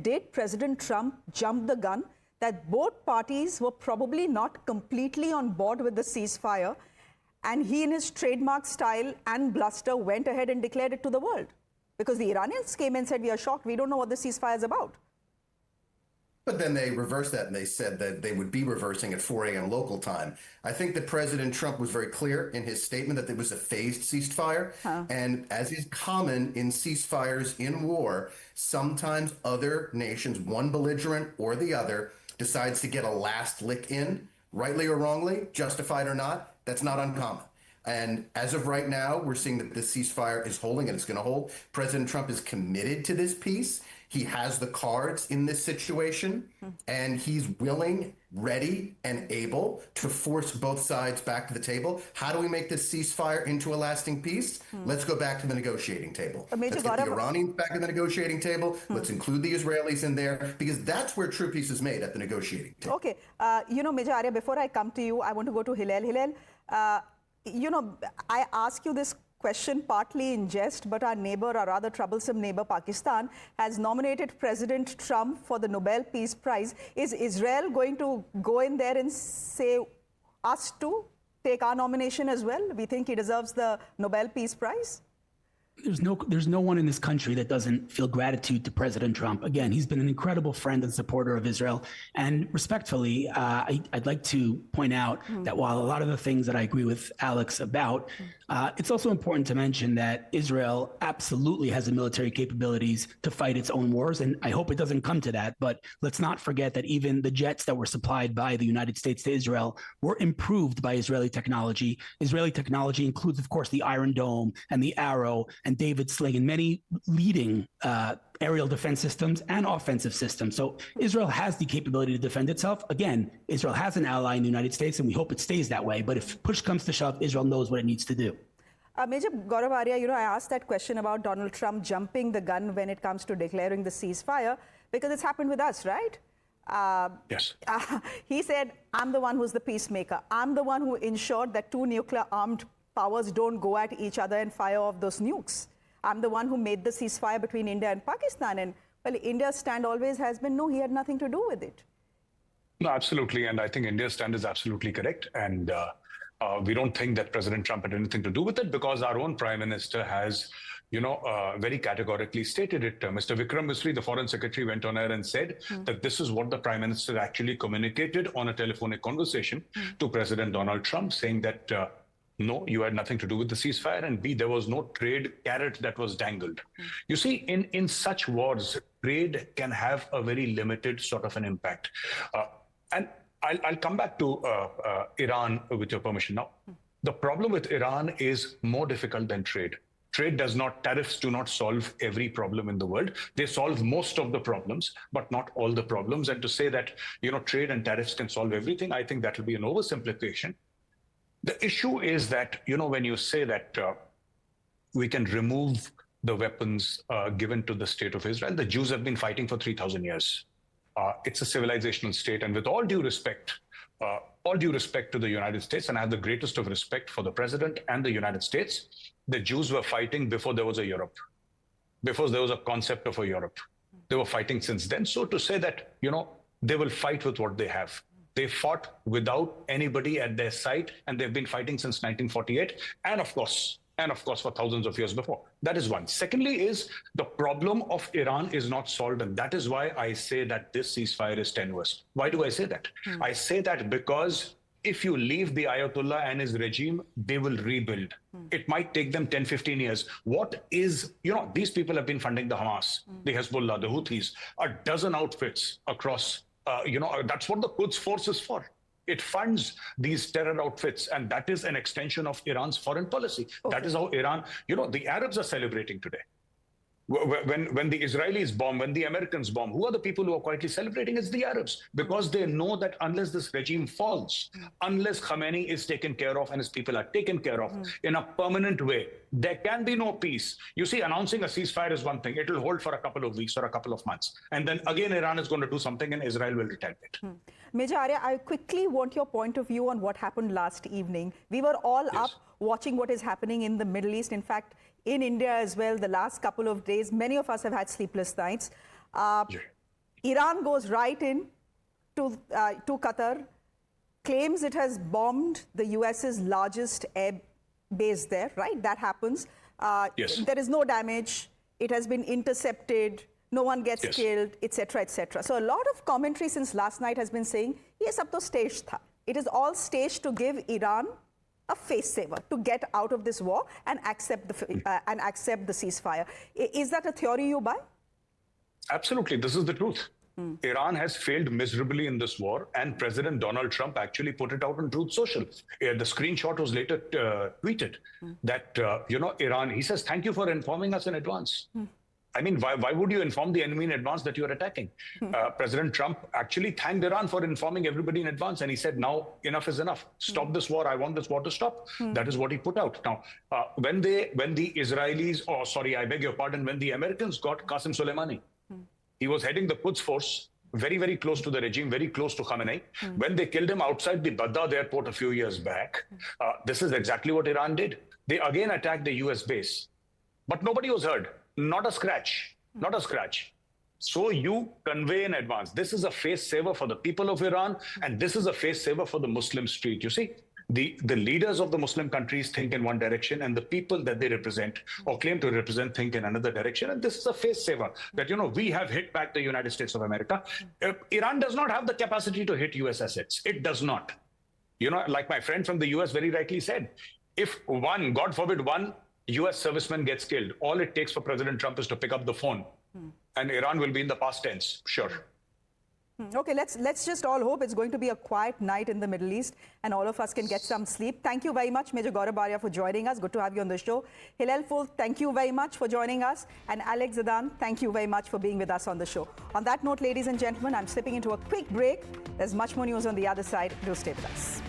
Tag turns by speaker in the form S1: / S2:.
S1: did President Trump jump the gun? That both parties were probably not completely on board with the ceasefire, and he in his trademark style and bluster went ahead and declared it to the world. Because the Iranians came and said, we are shocked, we don't know what the ceasefire is about.
S2: But then they reversed that and they said that they would be reversing at 4 a.m. local time. I think that President Trump was very clear in his statement that there was a phased ceasefire. And as is common in ceasefires in war, sometimes other nations, one belligerent or the other, decides to get a last lick in, rightly or wrongly, justified or not. That's not uncommon. And as of right now, we're seeing that the ceasefire is holding and it's going to hold. President Trump is committed to this peace. He has the cards in this situation, and he's willing, ready, and able to force both sides back to the table. How do we make this ceasefire into a lasting peace? Let's go back to the negotiating table. Let's get the Iranians back to the negotiating table. Let's include the Israelis in there, because that's where true peace is made, at the negotiating table.
S1: Okay. Major Arya, before I come to you, I want to go to Hillel. Hillel, I ask you this question partly in jest, but our neighbor, our rather troublesome neighbor, Pakistan, has nominated President Trump for the Nobel Peace Prize. Is Israel going to go in there and say, us too, take our nomination as well? We think he deserves the Nobel Peace Prize?
S3: There's no one in this country that doesn't feel gratitude to President Trump. Again, he's been an incredible friend and supporter of Israel. And respectfully, I'd like to point out that while a lot of the things that I agree with Alex about, it's also important to mention that Israel absolutely has the military capabilities to fight its own wars. And I hope it doesn't come to that. But let's not forget that even the jets that were supplied by the United States to Israel were improved by Israeli technology. Israeli technology includes, of course, the Iron Dome and the Arrow and David Sling and many leading aerial defense systems and offensive systems. So Israel has the capability to defend itself. Again, Israel has an ally in the United States, and we hope it stays that way. But if push comes to shove, Israel knows what it needs to do.
S1: Major Gaurav Arya, I asked that question about Donald Trump jumping the gun when it comes to declaring the ceasefire, because it's happened with us, right?
S4: Yes.
S1: He said, I'm the one who's the peacemaker. I'm the one who ensured that two nuclear-armed powers don't go at each other and fire off those nukes. I'm the one who made the ceasefire between India and Pakistan. And, well, India's stand always has been, no, he had nothing to do with it.
S4: No, absolutely. And I think India's stand is absolutely correct. And we don't think that President Trump had anything to do with it, because our own Prime Minister has, very categorically stated it. Mr. Vikram Misri, the Foreign Secretary, went on air and said that this is what the Prime Minister actually communicated on a telephonic conversation to President Donald Trump, saying that no, you had nothing to do with the ceasefire, and B, there was no trade carrot that was dangled. You see, in such wars, trade can have a very limited sort of an impact. And I'll come back to Iran with your permission now. The problem with Iran is more difficult than trade. Tariffs do not solve every problem in the world. They solve most of the problems, but not all the problems. And to say that, trade and tariffs can solve everything, I think that will be an oversimplification. The issue is that, when you say that we can remove the weapons given to the state of Israel, the Jews have been fighting for 3,000 years. It's a civilizational state. And with all due respect to the United States, and I have the greatest of respect for the president and the United States, the Jews were fighting before there was a Europe, before there was a concept of a Europe. They were fighting since then. So to say that, they will fight with what they have. They fought without anybody at their side, and they've been fighting since 1948, and of course, for thousands of years before. That is one. Secondly is the problem of Iran is not solved, and that is why I say that this ceasefire is tenuous. Why do I say that? I say that because if you leave the Ayatollah and his regime, they will rebuild. It might take them 10, 15 years. What is, these people have been funding the Hamas, the Hezbollah, the Houthis, a dozen outfits across. That's what the Quds force is for. It funds these terror outfits, and that is an extension of Iran's foreign policy. Okay. That is how Iran, the Arabs are celebrating today. When the Israelis bomb, when the Americans bomb, who are the people who are quietly celebrating? It's the Arabs, because they know that unless this regime falls, unless Khamenei is taken care of and his people are taken care of in a permanent way, there can be no peace. You see, announcing a ceasefire is one thing. It will hold for a couple of weeks or a couple of months. And then again, Iran is going to do something and Israel will retaliate.
S1: Major Arya, I quickly want your point of view on what happened last evening. We were all up watching what is happening in the Middle East. In fact, in India as well, the last couple of days, many of us have had sleepless nights. Iran goes right in to Qatar, claims it has bombed the US's largest air base there, right? That happens.
S4: Yes.
S1: There is no damage. It has been intercepted. No one gets
S4: Yes.
S1: killed, etc., etc. So a lot of commentary since last night has been saying, "Ye sab to staged tha." It is all staged to give Iran a face saver to get out of this war and accept the ceasefire. Is that a theory you buy?
S4: Absolutely. This is the truth. Iran has failed miserably in this war, and President Donald Trump actually put it out on Truth Social. The screenshot was later tweeted that, Iran, he says, thank you for informing us in advance. I mean, why would you inform the enemy in advance that you're attacking? President Trump actually thanked Iran for informing everybody in advance. And he said, now enough is enough. Stop this war. I want this war to stop. That is what he put out. Now, when the Israelis, I beg your pardon, when the Americans got Qasem Soleimani, he was heading the Quds force, very, very close to the regime, very close to Khamenei. When they killed him outside the Baghdad airport a few years back, this is exactly what Iran did. They again attacked the US base. But nobody was hurt. Not a scratch. Not a scratch. So you convey in advance. This is a face saver for the people of Iran, and this is a face saver for the Muslim street. You see, the leaders of the Muslim countries think in one direction, and the people that they represent or claim to represent think in another direction. And this is a face saver that, we have hit back the United States of America. Iran does not have the capacity to hit US assets. It does not. Like my friend from the US very rightly said, if one, God forbid, one US serviceman gets killed, all it takes for President Trump is to pick up the phone, and Iran will be in the past tense. Sure.
S1: Okay, let's just all hope it's going to be a quiet night in the Middle East and all of us can get some sleep. Thank you very much, Major Gaurav Arya, for joining us. Good to have you on the show. Hilal Ful, thank you very much for joining us. And Alex Zadan, thank you very much for being with us on the show. On that note, ladies and gentlemen, I'm slipping into a quick break. There's much more news on the other side. Do stay with us.